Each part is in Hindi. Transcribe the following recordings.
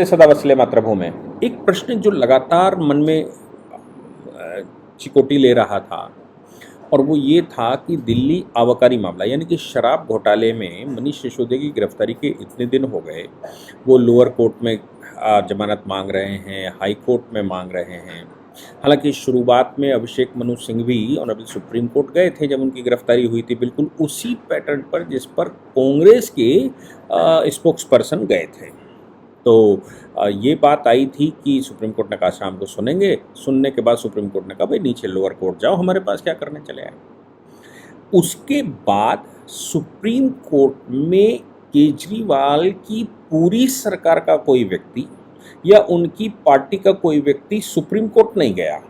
सदा वसले मातृभूमि। एक प्रश्न जो लगातार मन में चिकोटी ले रहा था और वो ये था कि दिल्ली आबकारी मामला यानी कि शराब घोटाले में मनीष सिसोदिया की गिरफ्तारी के इतने दिन हो गए, वो लोअर कोर्ट में जमानत मांग रहे हैं, हाई कोर्ट में मांग रहे हैं। हालांकि शुरुआत में अभिषेक मनु सिंह भी ऑनरेबल सुप्रीम कोर्ट गए थे जब उनकी गिरफ्तारी हुई थी, बिल्कुल उसी पैटर्न पर जिस पर कांग्रेस के स्पोक्स पर्सन गए थे। तो ये बात आई थी कि सुप्रीम कोर्ट ने कहा शाम को सुनेंगे, सुनने के बाद सुप्रीम कोर्ट ने कहा भाई नीचे लोअर कोर्ट जाओ, हमारे पास क्या करने चले आए। उसके बाद सुप्रीम कोर्ट में केजरीवाल की पूरी सरकार का कोई व्यक्ति या उनकी पार्टी का कोई व्यक्ति सुप्रीम कोर्ट नहीं गया,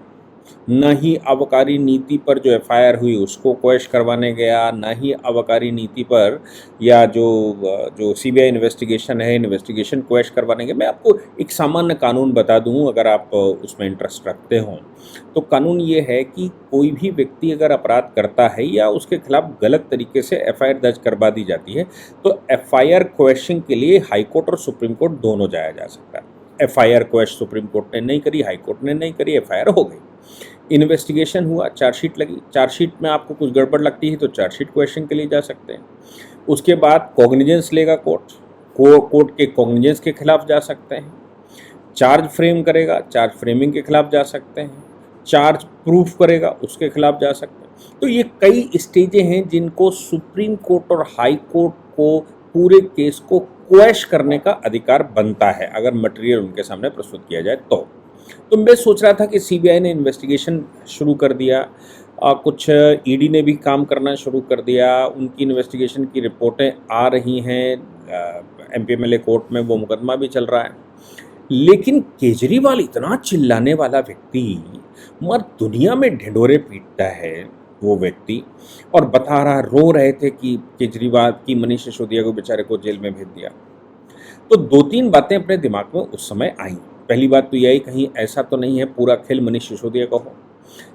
न ही आबकारी नीति पर जो एफआईआर हुई उसको क्वेश करवाने गया, न ही आबकारी नीति पर या जो सीबीआई इन्वेस्टिगेशन है, इन्वेस्टिगेशन क्वेश करवाने गया। मैं आपको एक सामान्य कानून बता दूं अगर आप उसमें इंटरेस्ट रखते हो। तो कानून ये है कि कोई भी व्यक्ति अगर अपराध करता है या उसके खिलाफ गलत तरीके से एफआईआर दर्ज करवा दी जाती है तो एफआईआर क्वेश्चन के लिए हाईकोर्ट और सुप्रीम कोर्ट दोनों जाया जा सकता है। एफआईआर क्वेश्चन सुप्रीम कोर्ट ने नहीं करी, हाई कोर्ट ने नहीं करी, एफआईआर हो गई, इन्वेस्टिगेशन हुआ, चार्जशीट लगी, चार्जशीट में आपको कुछ गड़बड़ लगती है तो चार्जशीट क्वेश्चन के लिए जा सकते हैं। उसके बाद कॉग्निजेंस लेगा कोर्ट के कॉग्निजेंस के खिलाफ जा सकते हैं, चार्ज फ्रेम करेगा, चार्ज फ्रेमिंग के खिलाफ जा सकते हैं, चार्ज प्रूफ करेगा उसके खिलाफ जा सकते हैं। तो ये कई स्टेजें हैं जिनको सुप्रीम कोर्ट और हाई कोर्ट को पूरे केस को क्वेश करने का अधिकार बनता है अगर मटेरियल उनके सामने प्रस्तुत किया जाए तो मैं सोच रहा था कि सीबीआई ने इन्वेस्टिगेशन शुरू कर दिया, कुछ ईडी ने भी काम करना शुरू कर दिया, उनकी इन्वेस्टिगेशन की रिपोर्टें आ रही हैं, एमपीएमएलए कोर्ट में वो मुकदमा भी चल रहा है। लेकिन केजरीवाल इतना चिल्लाने वाला व्यक्ति, मगर दुनिया में ढिंढोरे पीटता है वो व्यक्ति, और बता रहा, रो रहे थे कि केजरीवाल की मनीष सिसोदिया को बेचारे को जेल में भेज दिया। तो दो तीन बातें अपने दिमाग में उस समय आई। पहली बात तो यही, कहीं ऐसा तो नहीं है पूरा खेल मनीष सिसोदिया का हो,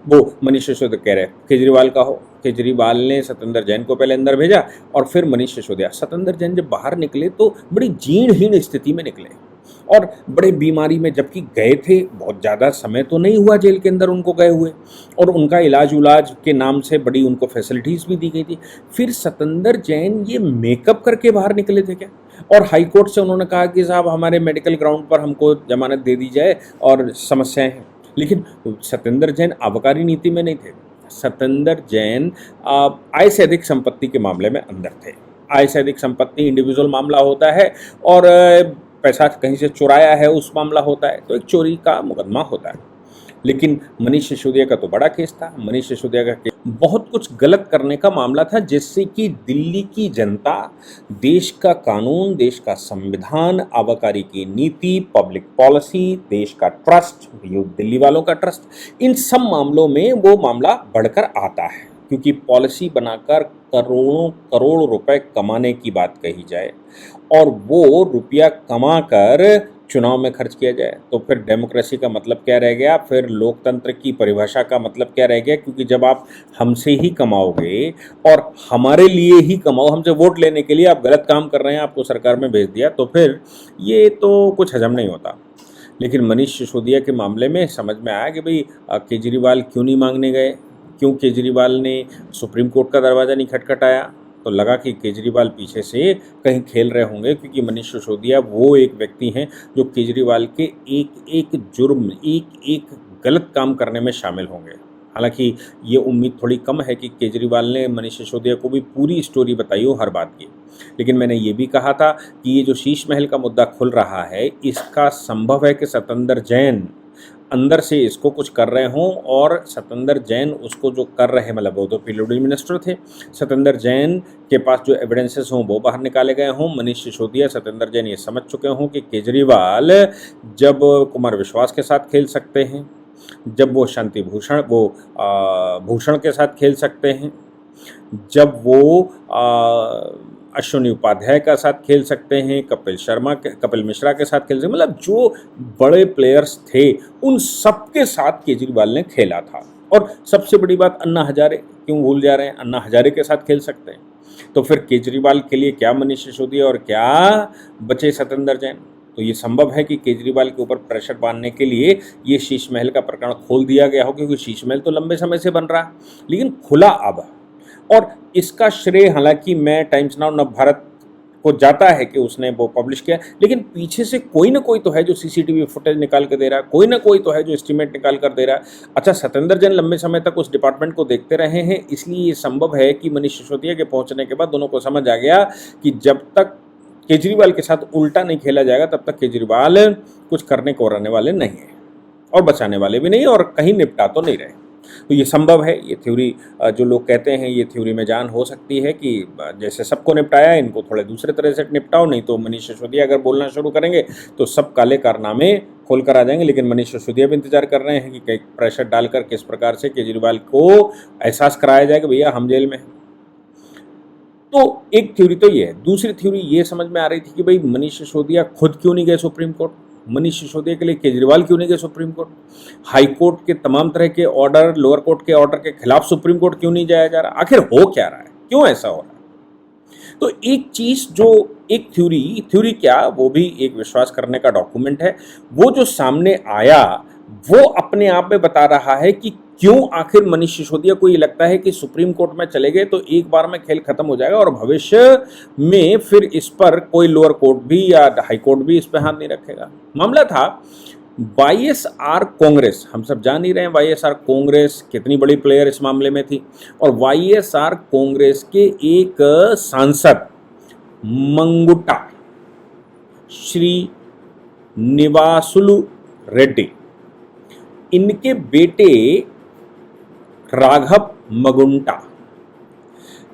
वो मनीष सिसोदिया कह रहे केजरीवाल का हो। केजरीवाल ने सत्येंद्र जैन को पहले अंदर भेजा और फिर मनीष सिसोदिया। सत्येंद्र जैन जब बाहर निकले तो बड़ी जीर्णहीन स्थिति में निकले और बड़े बीमारी में, जबकि गए थे, बहुत ज़्यादा समय तो नहीं हुआ जेल के अंदर उनको गए हुए, और उनका इलाज के नाम से बड़ी उनको फैसिलिटीज़ भी दी गई थी। फिर सत्येंद्र जैन ये मेकअप करके बाहर निकले थे क्या? और हाई कोर्ट से उन्होंने कहा कि साहब हमारे मेडिकल ग्राउंड पर हमको जमानत दे दी जाए और समस्याएं हैं। लेकिन सत्येंद्र जैन आबकारी नीति में नहीं थे। सत्येंद्र जैन आय से अधिक संपत्ति के मामले में अंदर थे। आय से अधिक संपत्ति इंडिविजुअल मामला होता है और पैसा कहीं से चुराया है उस मामला होता है, तो एक चोरी का मुकदमा होता है। लेकिन मनीष सिसोदिया का तो बड़ा केस था। मनीष सिसोदिया का केस बहुत कुछ गलत करने का मामला था, जिससे कि दिल्ली की जनता, देश का कानून, देश का संविधान, आबकारी की नीति, पब्लिक पॉलिसी, देश का ट्रस्ट, दिल्ली वालों का ट्रस्ट, इन सब मामलों में वो मामला बढ़कर आता है। क्योंकि पॉलिसी बनाकर करोड़ों करोड़ रुपए कमाने की बात कही जाए और वो रुपया कमाकर चुनाव में खर्च किया जाए तो फिर डेमोक्रेसी का मतलब क्या रह गया, फिर लोकतंत्र की परिभाषा का मतलब क्या रह गया? क्योंकि जब आप हमसे ही कमाओगे और हमारे लिए ही कमाओ, हमसे वोट लेने के लिए आप गलत काम कर रहे हैं, आपको सरकार में भेज दिया, तो फिर ये तो कुछ हजम नहीं होता। लेकिन मनीष सिसोदिया के मामले में समझ में आया कि भाई केजरीवाल क्यों नहीं मांगने गए, क्यों केजरीवाल ने सुप्रीम कोर्ट का दरवाज़ा नहीं खटखटाया। तो लगा कि केजरीवाल पीछे से कहीं खेल रहे होंगे, क्योंकि मनीष सिसोदिया वो एक व्यक्ति हैं जो केजरीवाल के एक एक जुर्म, एक एक गलत काम करने में शामिल होंगे। हालांकि ये उम्मीद थोड़ी कम है कि केजरीवाल ने मनीष सिसोदिया को भी पूरी स्टोरी बताई हो हर बात की। लेकिन मैंने ये भी कहा था कि ये जो शीश महल का मुद्दा खुल रहा है, इसका संभव है कि सत्येंद्र जैन अंदर से इसको कुछ कर रहे हों, और सत्येंद्र जैन उसको जो कर रहे हैं, मतलब वो तो पीडब्ल्यूडी मिनिस्टर थे, सत्येंद्र जैन के पास जो एविडेंसेस हों वो बाहर निकाले गए हों। मनीष सिसोदिया, सत्येंद्र जैन ये समझ चुके हों कि केजरीवाल जब कुमार विश्वास के साथ खेल सकते हैं, जब वो शांति भूषण भूषण के साथ खेल सकते हैं, जब वो अश्विनी उपाध्याय का साथ खेल सकते हैं, कपिल मिश्रा के साथ खेल सकते हैं, मतलब जो बड़े प्लेयर्स थे उन सब के साथ केजरीवाल ने खेला था। और सबसे बड़ी बात, अन्ना हजारे क्यों भूल जा रहे हैं, अन्ना हजारे के साथ खेल सकते हैं। तो फिर केजरीवाल के लिए क्या मनीष सिसोदिया और क्या बचे सत्येंद्र जैन। तो ये संभव है कि केजरीवाल के ऊपर प्रेशर डालने के लिए ये शीश महल का प्रकरण खोल दिया गया हो, क्योंकि शीश महल तो लंबे समय से बन रहा है लेकिन खुला अब। और इसका श्रेय हालांकि मैं टाइम्स नाउ नवभारत को जाता है कि उसने वो पब्लिश किया, लेकिन पीछे से कोई ना कोई तो है जो सीसीटीवी फुटेज निकाल कर दे रहा है, कोई ना कोई तो है जो एस्टीमेट निकाल कर दे रहा है। अच्छा, सत्येंद्र जैन लंबे समय तक उस डिपार्टमेंट को देखते रहे हैं, इसलिए ये संभव है कि मनीष सिसोदिया के पहुंचने के बाद दोनों को समझ आ गया कि जब तक केजरीवाल के साथ उल्टा नहीं खेला जाएगा तब तक केजरीवाल कुछ करने को रहने वाले नहीं है और बचाने वाले भी नहीं, और कहीं निपटा तो नहीं रहे। तो ये संभव है। ये थ्योरी जो लोग कहते हैं, ये थ्योरी में जान हो सकती है कि जैसे सबको निपटाया, इनको थोड़े दूसरे तरह से निपटाओ, नहीं तो मनीष सिसोदिया अगर बोलना शुरू करेंगे तो सब काले कारनामे खोल कर आ जाएंगे। लेकिन मनीष सिसोदिया भी इंतजार कर रहे हैं कि कई प्रेशर डालकर किस प्रकार से केजरीवाल को एहसास कराया जाए कि भैया हम जेल में हैं। तो एक थ्योरी तो ये है। दूसरी थ्योरी ये समझ में आ रही थी कि भाई मनीष सिसोदिया खुद क्यों नहीं गए सुप्रीम कोर्ट, मनीष सिसोदिया के लिए केजरीवाल क्यों नहीं गए सुप्रीम कोर्ट, हाई कोर्ट के तमाम तरह के ऑर्डर, लोअर कोर्ट के ऑर्डर के खिलाफ सुप्रीम कोर्ट क्यों नहीं जाया जा रहा, आखिर हो क्या रहा है, क्यों ऐसा हो रहा है। तो एक चीज जो एक थ्योरी क्या, वो भी एक विश्वास करने का डॉक्यूमेंट है, वो जो सामने आया वो अपने आप में बता रहा है कि क्यों आखिर मनीष सिसोदिया को ये लगता है कि सुप्रीम कोर्ट में चले गए तो एक बार में खेल खत्म हो जाएगा और भविष्य में फिर इस पर कोई लोअर कोर्ट भी या हाई कोर्ट भी इस पर हाथ नहीं रखेगा। मामला था वाईएसआर कांग्रेस, हम सब जान ही रहे हैं वाईएसआर कांग्रेस कितनी बड़ी प्लेयर इस मामले में थी, और वाईएसआर कांग्रेस के एक सांसद मंगुटा श्री निवासुलु रेड्डी, इनके बेटे राघव मगुंटा,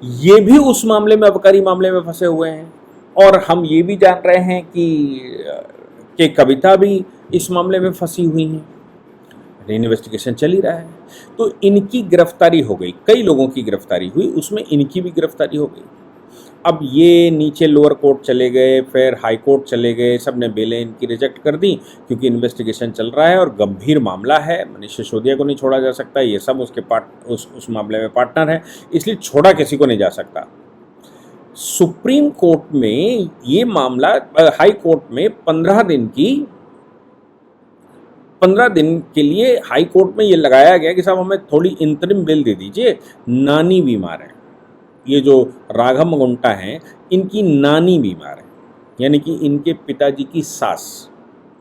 ये भी उस मामले में, अबकारी मामले में फंसे हुए हैं। और हम ये भी जान रहे हैं कि कविता भी इस मामले में फंसी हुई हैं, इन्वेस्टिगेशन चल ही रहा है। तो इनकी गिरफ्तारी हो गई, कई लोगों की गिरफ्तारी हुई, उसमें इनकी भी गिरफ्तारी हो गई। अब ये नीचे लोअर कोर्ट चले गए, फिर हाई कोर्ट चले गए, सब ने बेलें इनकी रिजेक्ट कर दी क्योंकि इन्वेस्टिगेशन चल रहा है और गंभीर मामला है, मनीष सिसोदिया को नहीं छोड़ा जा सकता, ये सब उसके उस मामले में पार्टनर है, इसलिए छोड़ा किसी को नहीं जा सकता। सुप्रीम कोर्ट में ये मामला, हाई कोर्ट में 15 दिन के लिए हाई कोर्ट में ये लगाया गया कि साहब हमें थोड़ी इंतरिम बेल दे दीजिए, नानी बीमार है। ये जो राघव मगुंटा हैं, इनकी नानी बीमार है, यानी कि इनके पिताजी की सास,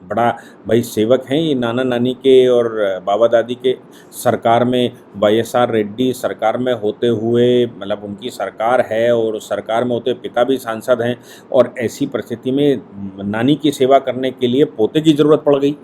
बड़ा भाई सेवक हैं ये नाना नानी के और बाबा दादी के। सरकार में वाईएसआर रेड्डी सरकार में होते हुए, मतलब उनकी सरकार है और सरकार में होते पिता भी सांसद हैं, और ऐसी परिस्थिति में नानी की सेवा करने के लिए पोते की ज़रूरत पड़ गई,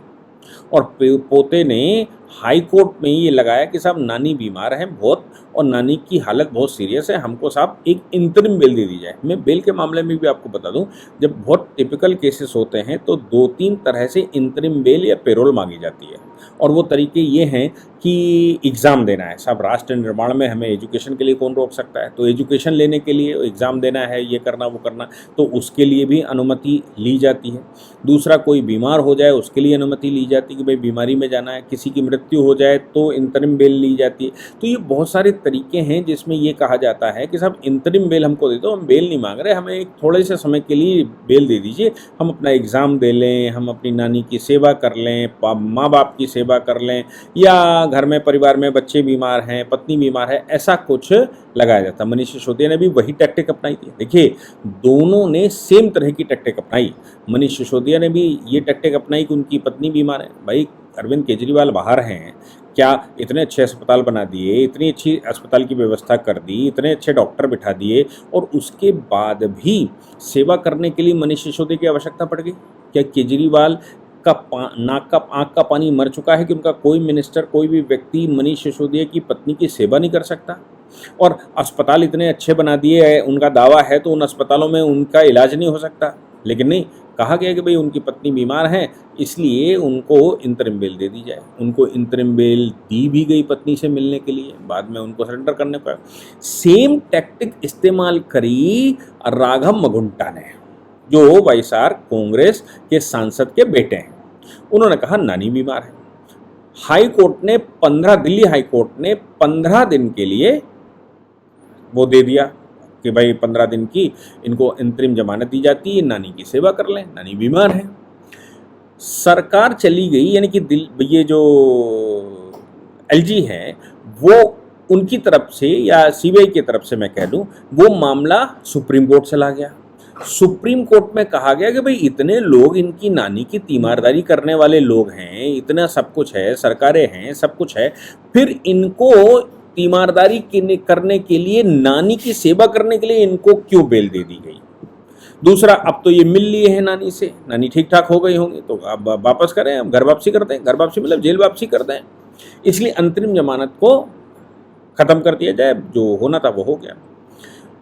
और पोते ने हाई कोर्ट में ये लगाया कि साहब नानी बीमार हैं बहुत और नानी की हालत बहुत सीरियस है, हमको साहब एक इंतरिम बेल दे दी जाए। मैं बेल के मामले में भी आपको बता दूं, जब बहुत टिपिकल केसेस होते हैं तो 2-3 तरह से इंतरिम बेल या पेरोल मांगी जाती है, और वो तरीके ये हैं कि एग्ज़ाम देना है, साहब राष्ट्र निर्माण में हमें एजुकेशन के लिए कौन रोक सकता है, तो एजुकेशन लेने के लिए एग्ज़ाम देना है, ये करना वो करना, तो उसके लिए भी अनुमति ली जाती है। दूसरा, कोई बीमार हो जाए उसके लिए अनुमति ली जाती है कि भाई बीमारी में जाना है, किसी की मृत्यु हो जाए तो इंतरिम बेल ली जाती है। तो ये बहुत सारे तरीके हैं जिसमें ये कहा जाता है कि साहब इंतरिम बेल हमको दे दो, हम बेल नहीं मांग रहे, हमें एक थोड़े से समय के लिए बेल दे दीजिए, हम अपना एग्ज़ाम दे लें, हम अपनी नानी की सेवा कर लें, माँ बाप की सेवा कर लें, या घर में परिवार में बच्चे बीमार हैं, पत्नी बीमार है, ऐसा कुछ लगाया जाता। मनीष सिसोदिया ने भी वही टैक्टिक अपनाई थी। देखिए, दोनों ने सेम तरह की टैक्टिक अपनाई। मनीष सिसोदिया ने भी ये टैक्टिक अपनाई कि उनकी पत्नी बीमार है, भाई अरविंद केजरीवाल बाहर हैं, क्या इतने अच्छे अस्पताल बना दिए, इतनी अच्छी अस्पताल की व्यवस्था कर दी, इतने अच्छे डॉक्टर बिठा दिए, और उसके बाद भी सेवा करने के लिए मनीष सिसोदिया की आवश्यकता पड़ गई? क्या केजरीवाल का आँख का पानी मर चुका है कि उनका कोई मिनिस्टर, कोई भी व्यक्ति मनीष सिसोदिया की पत्नी की सेवा नहीं कर सकता? और अस्पताल इतने अच्छे बना दिए, उनका दावा है तो उन अस्पतालों में उनका इलाज नहीं हो सकता, लेकिन नहीं, कहा गया कि भाई उनकी पत्नी बीमार है इसलिए उनको इंतरिम बेल दे दी जाए। उनको इंतरिम बेल दी भी गई पत्नी से मिलने के लिए, बाद में उनको सरेंडर करने को। सेम टैक्टिक इस्तेमाल करी राघव मगुंटा ने, जो वाईएसआर कांग्रेस के सांसद के बेटे हैं। उन्होंने कहा नानी बीमार है। हाई कोर्ट ने 15, दिल्ली हाई कोर्ट ने 15 दिन के लिए वो दे दिया कि भाई 15 दिन की इनको इंतरिम जमानत दी जाती है, नानी की सेवा कर लें, नानी बीमार है। सरकार चली गई, यानी कि ये जो एलजी हैं वो उनकी तरफ से या सीबीआई की तरफ से मैं कह दूं, वो मामला सुप्रीम कोर्ट चला गया। सुप्रीम कोर्ट में कहा गया कि भाई इतने लोग इनकी नानी की तीमारदारी करने वाले लोग हैं, इतना सब कुछ है, सरकारें हैं, सब कुछ है, फिर इनको तीमारदारी करने के लिए, नानी की सेवा करने के लिए इनको क्यों बेल दे दी गई। दूसरा, अब तो ये मिल लिए हैं नानी से, नानी ठीक ठाक हो गई होंगी, तो अब वापस करें, अब घर वापसी कर दें, घर वापसी मतलब जेल वापसी कर दें, इसलिए अंतरिम जमानत को खत्म कर दिया जाए, जो होना था वो हो गया।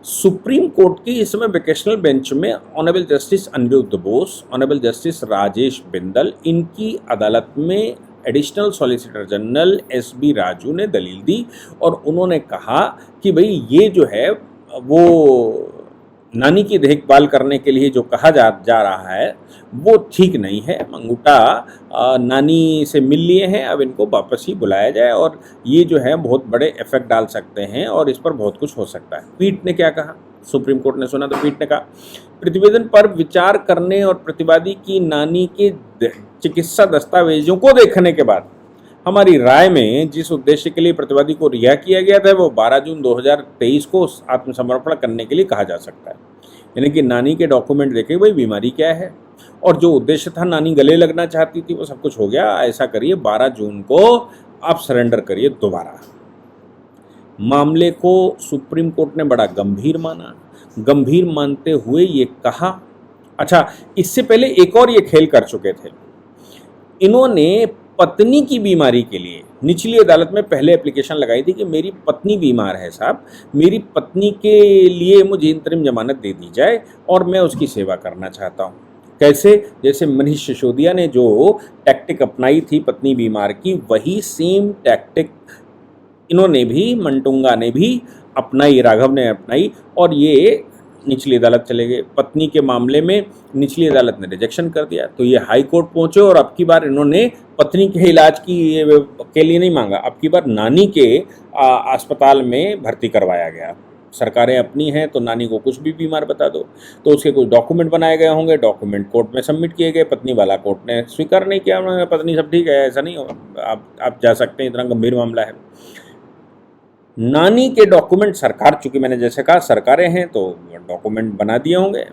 सुप्रीम कोर्ट की इस समय वेकेशनल बेंच में honourable justice Aniruddha Bose, honourable justice Rajesh Bindal, इनकी अदालत में additional solicitor general SB Raju ने दलील दी और उन्होंने कहा कि भाई ये जो है वो नानी की देखभाल करने के लिए जो कहा जा रहा है वो ठीक नहीं है। मंगूटा नानी से मिल लिए हैं, अब इनको वापस ही बुलाया जाए और ये जो है बहुत बड़े इफेक्ट डाल सकते हैं और इस पर बहुत कुछ हो सकता है। पीठ ने क्या कहा, सुप्रीम कोर्ट ने सुना तो पीठ ने कहा, प्रतिवेदन पर विचार करने और प्रतिवादी की नानी के चिकित्सा दस्तावेजों को देखने के बाद हमारी राय में जिस उद्देश्य के लिए प्रतिवादी को रिहा किया गया था वो 12 जून 2023 को आत्मसमर्पण करने के लिए कहा जा सकता है। यानी कि नानी के डॉक्यूमेंट देखे भाई बीमारी क्या है और जो उद्देश्य था, नानी गले लगना चाहती थी, वो सब कुछ हो गया। ऐसा करिए 12 जून को आप सरेंडर करिए दोबारा। मामले को सुप्रीम कोर्ट ने बड़ा गंभीर माना, गंभीर मानते हुए ये कहा, अच्छा इससे पहले एक और ये खेल कर चुके थे, इन्होंने पत्नी की बीमारी के लिए निचली अदालत में पहले एप्लीकेशन लगाई थी कि मेरी पत्नी बीमार है साहब, मेरी पत्नी के लिए मुझे इंतरिम जमानत दे दी जाए और मैं उसकी सेवा करना चाहता हूँ। कैसे, जैसे मनीष सिसोदिया ने जो टैक्टिक अपनाई थी पत्नी बीमार की, वही सेम टैक्टिक इन्होंने भी, मंटुंगा ने भी अपनाई, राघव ने अपनाई और ये निचली अदालत चले गए। पत्नी के मामले में निचली अदालत ने रिजेक्शन कर दिया तो ये हाई कोर्ट पहुंचे और अब की बार इन्होंने पत्नी के इलाज के लिए नहीं मांगा, अब की बार नानी के अस्पताल में भर्ती करवाया गया। सरकारें अपनी हैं तो नानी को कुछ भी बीमार बता दो, तो उसके कुछ डॉक्यूमेंट बनाए गए होंगे, डॉक्यूमेंट कोर्ट में सबमिट किए गए, पत्नी वाला कोर्ट ने स्वीकार नहीं किया, उन्होंने पत्नी सब ठीक है, ऐसा नहीं होगा, आप जा सकते हैं, इतना गंभीर मामला है। नानी के डॉक्यूमेंट सरकार, चूंकि मैंने जैसे कहा सरकारें हैं तो डॉक्यूमेंट बना दिए होंगे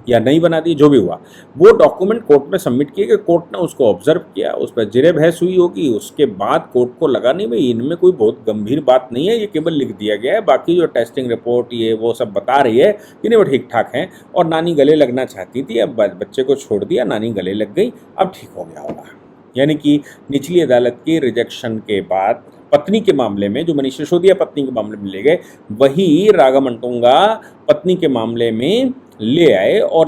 या नहीं बना दिए, जो भी हुआ वो डॉक्यूमेंट कोर्ट में सबमिट किए गए, कोर्ट ने उसको ऑब्जर्व किया, उस पर जिरे बहस हुई होगी, उसके बाद कोर्ट को लगा नहीं भाई इनमें कोई बहुत गंभीर बात नहीं है, ये केवल लिख दिया गया है, बाकी जो टेस्टिंग रिपोर्ट ये वो सब बता रही है कि नहीं वो ठीक ठाक हैं और नानी गले लगना चाहती थी, अब बच्चे को छोड़ दिया, नानी गले लग गई, अब ठीक हो गया होगा। यानी कि निचली अदालत के रिजेक्शन के बाद पत्नी के मामले में, जो मनीष सिसोदिया पत्नी के मामले में ले गए, वही राघव मंटुंगा पत्नी के मामले में ले आए और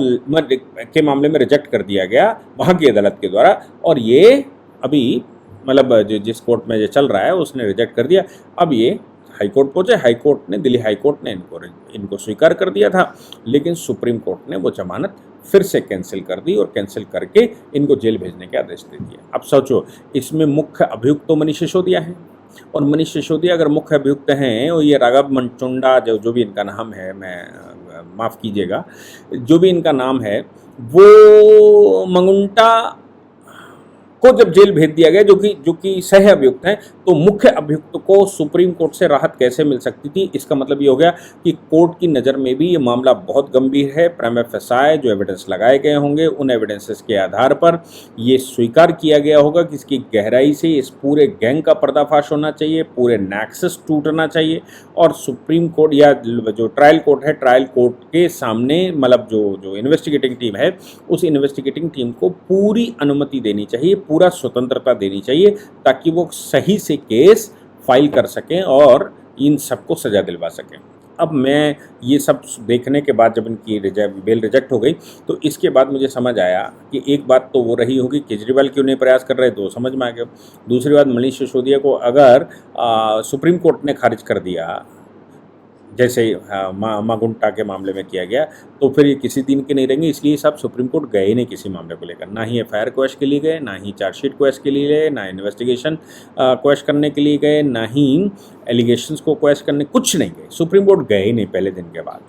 के मामले में रिजेक्ट कर दिया गया वहाँ की अदालत के द्वारा, और ये अभी मतलब जिस कोर्ट में ये चल रहा है उसने रिजेक्ट कर दिया। अब ये हाई कोर्ट पहुँचे, हाई कोर्ट ने, दिल्ली हाई कोर्ट ने इनको स्वीकार कर दिया था, लेकिन सुप्रीम कोर्ट ने वो जमानत फिर से कैंसिल कर दी और कैंसिल करके इनको जेल भेजने के आदेश दे दिए। अब सोचो, इसमें मुख्य अभियुक्त तो मनीष सिसोदिया है और मनीष सिसोदिया अगर मुख्य अभियुक्त हैं और ये राघव मंटुंडा जो भी इनका नाम है, मैं माफ़ कीजिएगा, जो भी इनका नाम है, वो मंगुंटा को जब जेल भेज दिया गया, जो कि सह अभियुक्त हैं, तो मुख्य अभियुक्त को सुप्रीम कोर्ट से राहत कैसे मिल सकती थी। इसका मतलब ये हो गया कि कोर्ट की नज़र में भी ये मामला बहुत गंभीर है। प्राइमा फेसाई जो एविडेंस लगाए गए होंगे, उन एविडेंसेस के आधार पर ये स्वीकार किया गया होगा कि इसकी गहराई से इस पूरे गैंग का पर्दाफाश होना चाहिए, पूरे नेक्सस टूटना चाहिए और सुप्रीम कोर्ट या जो ट्रायल कोर्ट है, ट्रायल कोर्ट के सामने मतलब जो इन्वेस्टिगेटिंग टीम है, उस इन्वेस्टिगेटिंग टीम को पूरी अनुमति देनी चाहिए, पूरा स्वतंत्रता देनी चाहिए, ताकि वो सही से केस फाइल कर सकें और इन सबको सज़ा दिलवा सकें। अब मैं ये सब देखने के बाद जब इनकी बेल रिजेक्ट हो गई तो इसके बाद मुझे समझ आया कि एक बात तो वो रही होगी, केजरीवाल क्यों नहीं प्रयास कर रहे, तो समझ में आ गया। दूसरी बात, मनीष सिसोदिया को अगर सुप्रीम कोर्ट ने खारिज कर दिया, जैसे मागुंटा के मामले में किया गया, तो फिर ये किसी दिन के नहीं रहेंगे। इसलिए सब सुप्रीम कोर्ट गए ही नहीं किसी मामले को लेकर, ना ही एफआईआर क्वेश के लिए गए, ना ही चार्जशीट क्वेश के लिए गए, ना इन्वेस्टिगेशन क्वेश करने के लिए गए, ना ही एलिगेशंस को क्वेश करने, कुछ नहीं गए। सुप्रीम कोर्ट गए ही नहीं पहले दिन के बाद।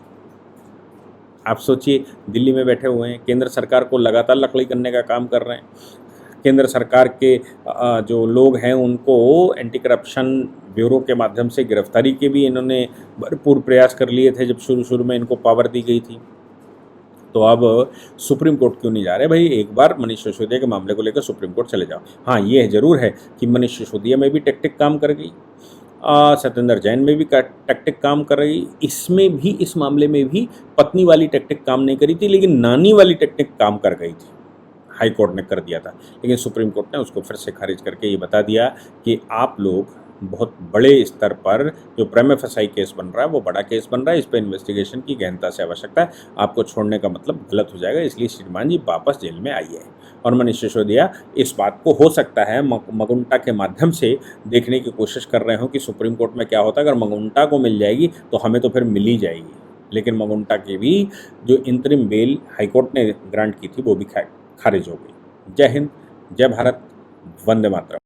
आप सोचिए, दिल्ली में बैठे हुए हैं, केंद्र सरकार को लगातार लकड़ी करने का काम कर रहे हैं। केंद्र सरकार के जो लोग हैं उनको एंटी करप्शन ब्यूरो के माध्यम से गिरफ्तारी के भी इन्होंने भरपूर प्रयास कर लिए थे जब शुरू में इनको पावर दी गई थी। तो अब सुप्रीम कोर्ट क्यों नहीं जा रहे भाई? एक बार मनीष सिसोदिया के मामले को लेकर सुप्रीम कोर्ट चले जाओ। हाँ, ये ज़रूर है कि मनीष सिसोदिया में भी टैक्टिक काम कर गई, सत्येंद्र जैन में भी टैक्टिक काम कर रही, इसमें भी, इस मामले में भी पत्नी वाली टैक्टिक काम नहीं करी थी, लेकिन नानी वाली टैक्टिक काम कर गई थी। हाई कोर्ट ने कर दिया था, लेकिन सुप्रीम कोर्ट ने उसको फिर से खारिज करके ये बता दिया कि आप लोग बहुत बड़े स्तर पर जो प्रेमा फसाई केस बन रहा है वो बड़ा केस बन रहा है, इस पर इन्वेस्टिगेशन की गहनता से आवश्यकता है, आपको छोड़ने का मतलब गलत हो जाएगा, इसलिए श्रीमान जी वापस जेल में आइए। और मनीष सिसोदिया इस बात को हो सकता है मगुंटा के माध्यम से देखने की कोशिश कर रहे हो कि सुप्रीम कोर्ट में क्या होता है। अगर मगुंटा को मिल जाएगी तो हमें तो फिर मिल ही जाएगी, लेकिन मगुंटा की भी जो इंतरिम बेल हाईकोर्ट ने ग्रांट की थी वो भी खारिज हो गई। जय हिंद, जय भारत, वंदे मातरम।